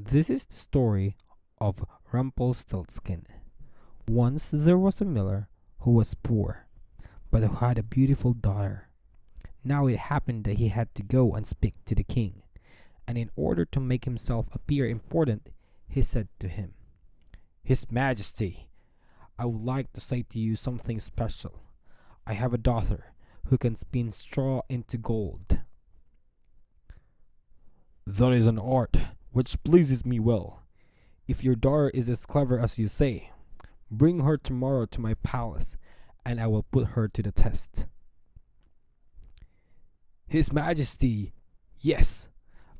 This is the story of Rumplestiltskin. Once there was a miller who was poor, but who had a beautiful daughter. Now it happened that he had to go and speak to the king, and in order to make himself appear important, he said to him, "His Majesty, I would like to say to you something special. I have a daughter who can spin straw into gold." "That is an art which pleases me well. If your daughter is as clever as you say, bring her tomorrow to my palace, and I will put her to the test." "His Majesty, yes,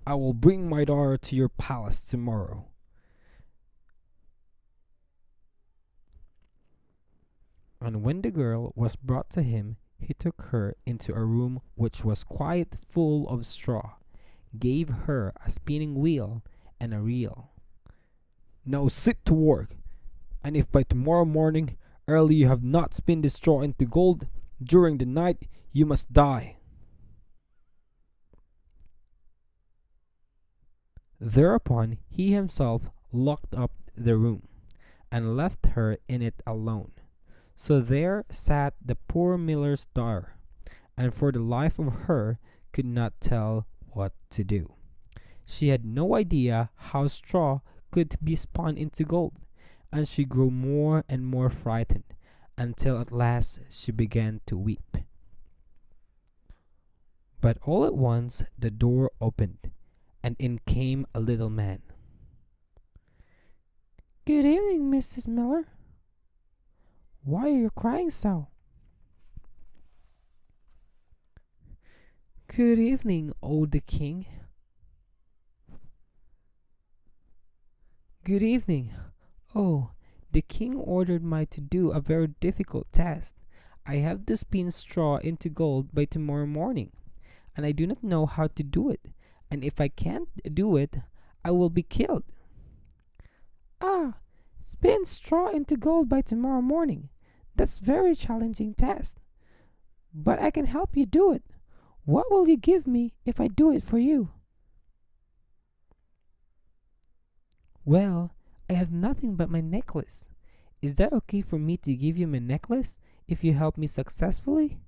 I will bring my daughter to your palace tomorrow." And when the girl was brought to him, he took her into a room which was quite full of straw, gave her a spinning wheel and a reel. "Now sit to work, and if by tomorrow morning early you have not spun the straw into gold, during the night you must die." Thereupon he himself locked up the room, and left her in it alone. So there sat the poor miller's daughter, and for the life of her could not tell what to do. She had no idea how straw could be spun into gold, and she grew more and more frightened, until at last she began to weep. But all at once the door opened, and in came a little man. "Good evening, Mrs. Miller. Why are you crying so?" "Good evening, O the king." "Good evening. Oh, the king ordered me to do a very difficult task. I have to spin straw into gold by tomorrow morning, and I do not know how to do it, and if I can't do it, I will be killed." "Ah, spin straw into gold by tomorrow morning. That's very challenging task, but I can help you do it. What will you give me if I do it for you?" "Well, I have nothing but my necklace. Is that okay for me to give you my necklace if you help me successfully?"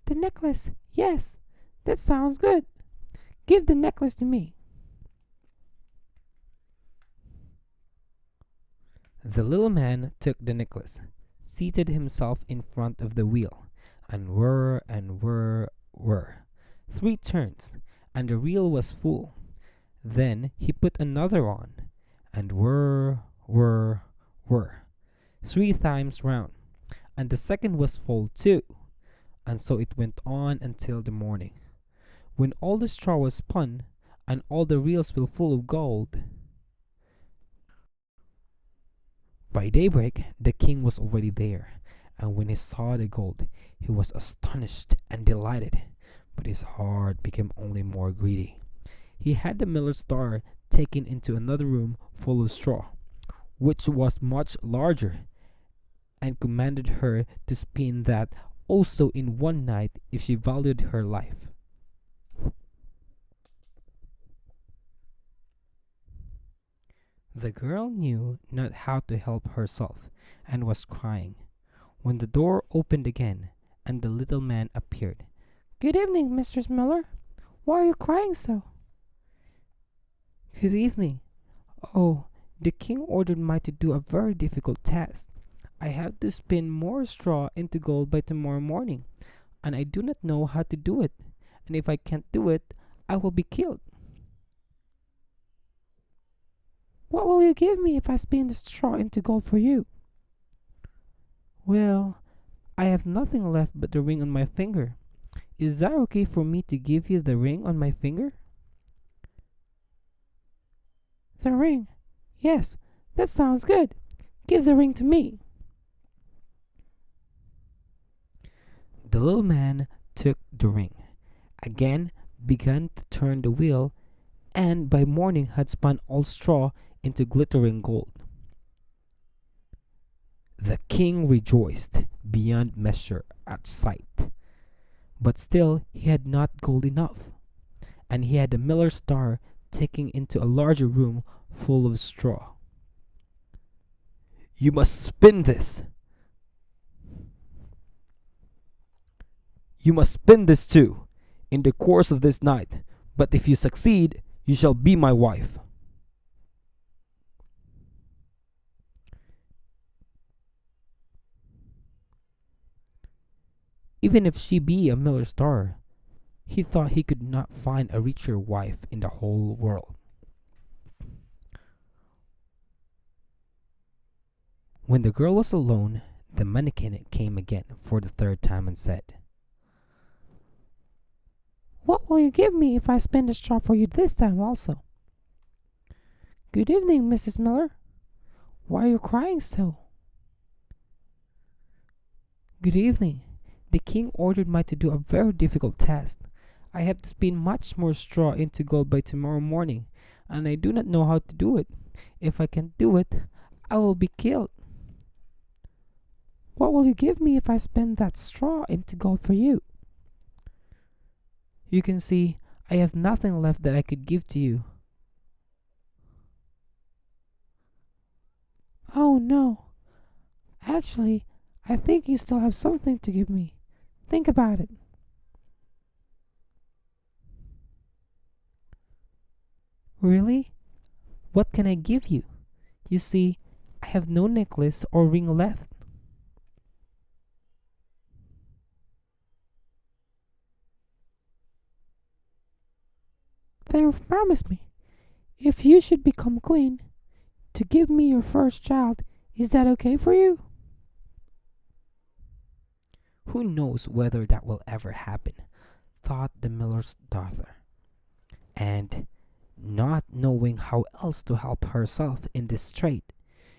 "The necklace, yes, that sounds good. Give the necklace to me." The little man took the necklace, seated himself in front of the wheel, and whir and whir whir, 3 turns, and the reel was full. Then he put another on, and whir whir whir, 3 times round, and the second was full too, and so it went on until the morning, when all the straw was spun, and all the reels were full of gold. By daybreak the king was already there, and when he saw the gold, he was astonished and delighted, but his heart became only more greedy. He had the miller's daughter taken into another room full of straw, which was much larger, and commanded her to spin that also in one night if she valued her life. The girl knew not how to help herself, and was crying, when the door opened again, and the little man appeared. "Good evening, Mistress Miller. Why are you crying so?" "Good evening. Oh, the king ordered me to do a very difficult task. I have to spin more straw into gold by tomorrow morning, and I do not know how to do it, and if I can't do it, I will be killed." "What will you give me if I spin the straw into gold for you?" "Well, I have nothing left but the ring on my finger. Is that okay for me to give you the ring on my finger?" "The ring? Yes, that sounds good. Give the ring to me." The little man took the ring, again began to turn the wheel, and by morning had spun all straw into glittering gold. The king rejoiced beyond measure at sight, but still he had not gold enough, and he had the miller's star taken into a larger room full of straw. "You must spin this. You must spin this too, in the course of this night. But if you succeed, you shall be my wife." Even if she be a miller's daughter, he thought he could not find a richer wife in the whole world. When the girl was alone, the mannikin came again for the third time and said, What will you give me if I spin the straw for you this time also? Good evening, Mrs. Miller. Why are you crying so? "Good evening. The king ordered me to do a very difficult task. I have to spin much more straw into gold by tomorrow morning, and I do not know how to do it. If I can't do it, I will be killed." What will you give me if I spin that straw into gold for you? "You can see I have nothing left that I could give to you." Oh no. Actually, I think you still have something to give me. Think about it. "Really? What can I give you? You see, I have no necklace or ring left." Then promise me, if you should become queen, to give me your first child. Is that okay for you? "Who knows whether that will ever happen?" thought the miller's daughter. And, not knowing how else to help herself in this strait,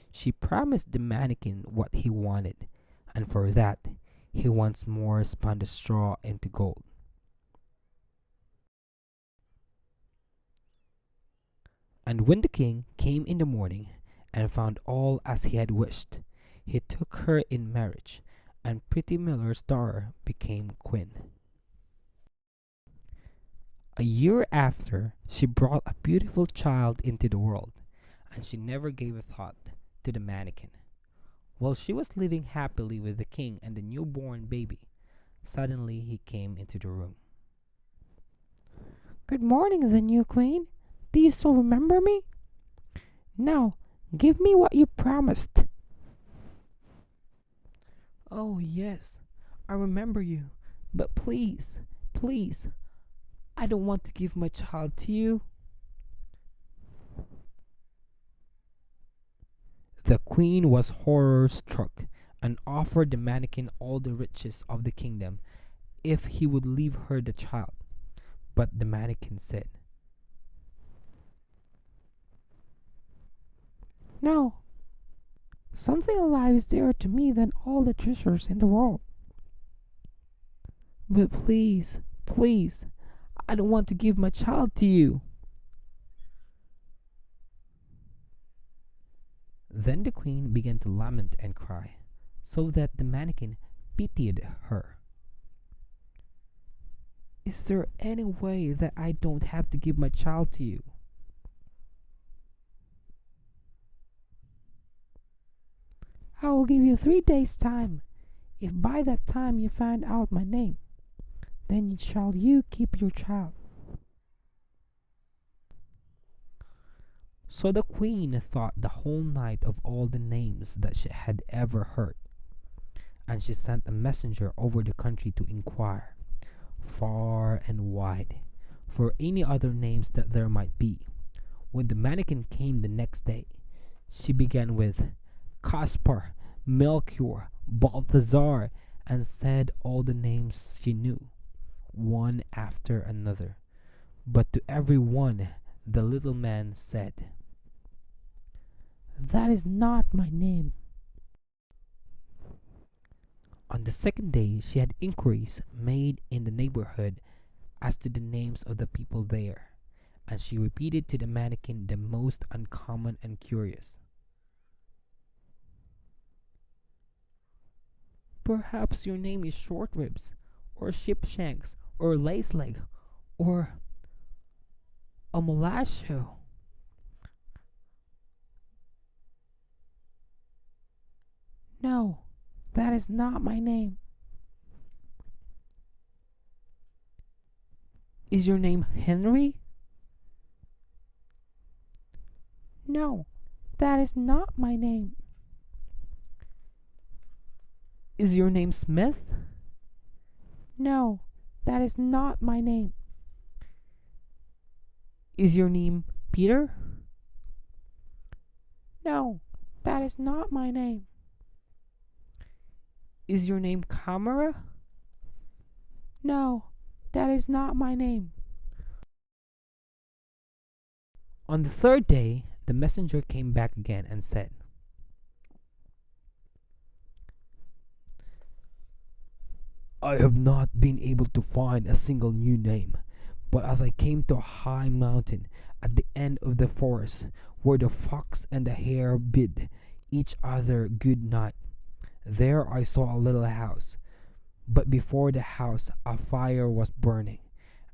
she promised the mannikin what he wanted, and for that he once more spun the straw into gold. And when the king came in the morning and found all as he had wished, he took her in marriage, and pretty miller's daughter became queen. A year after, she brought a beautiful child into the world, and she never gave a thought to the mannikin. While she was living happily with the king and the newborn baby, suddenly he came into the room. Good morning, the new queen. Do you still remember me? Now, give me what you promised. "Oh, yes, I remember you, but please, please, I don't want to give my child to you." The queen was horror struck and offered the mannikin all the riches of the kingdom if he would leave her the child. But the mannikin said, No. Something alive is dearer to me than all the treasures in the world. "But please, please, I don't want to give my child to you." Then the queen began to lament and cry, so that the mannikin pitied her. "Is there any way that I don't have to give my child to you?" I will give you 3 days' time. If by that time you find out my name, then shall you keep your child." So the queen thought the whole night of all the names that she had ever heard, and she sent a messenger over the country to inquire, far and wide, for any other names that there might be. When the mannikin came the next day, she began with Caspar, Melchior, Balthazar, and said all the names she knew, one after another. But to every one the little man said, That is not my name. On the second day she had inquiries made in the neighborhood as to the names of the people there, and she repeated to the mannikin the most uncommon and curious. "Perhaps your name is Short Ribs, or Shipshanks, or Laceleg, or a mulatto. No, that is not my name. Is your name Henry? No, that is not my name. Is your name Smith? No, that is not my name. Is your name Peter? No, that is not my name. Is your name Camera? No, that is not my name. On the third day, the messenger came back again and said, I have not been able to find a single new name, but as I came to a high mountain at the end of the forest, where the fox and the hare bid each other good night, there I saw a little house, but before the house a fire was burning,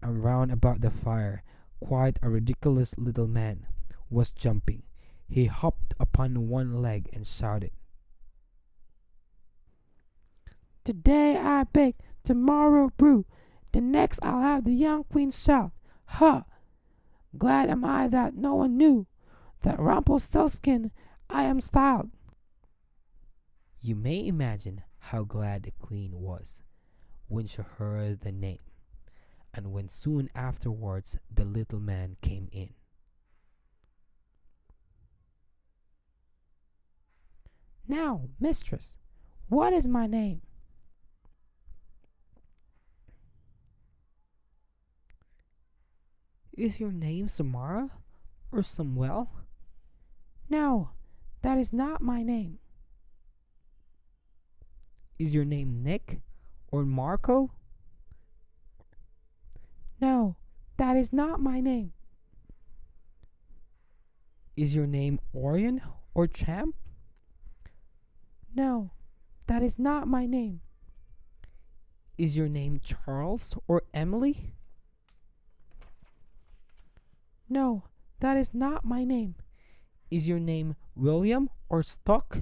and round about the fire quite a ridiculous little man was jumping. He hopped upon one leg and shouted, Today I bake, tomorrow brew, the next I'll have the young queen shout. Ha! Glad am I that no one knew that Rumplestiltskin I am styled. You may imagine how glad the queen was when she heard the name, and when soon afterwards the little man came in. Now, mistress, what is my name? Is your name Samara or Samuel? No, that is not my name. Is your name Nick or Marco? No, that is not my name. Is your name Orion or Champ? No, that is not my name. Is your name Charles or Emily? No, that is not my name. Is your name William or Stock?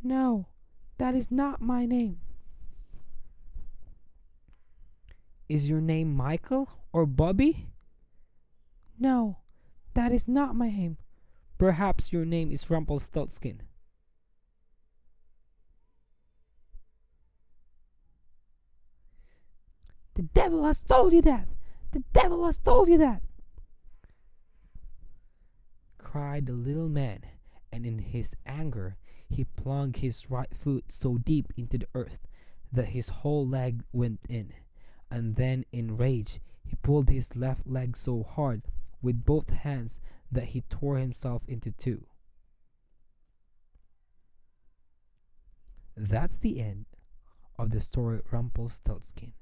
No, that is not my name. Is your name Michael or Bobby? No, that is not my name. Perhaps your name is Rumplestiltskin. The devil has told you that! The devil has told you that! Cried the little man, and in his anger he plunged his right foot so deep into the earth that his whole leg went in, and then in rage he pulled his left leg so hard with both hands that he tore himself into two. That's the end of the story Rumpelstiltskin.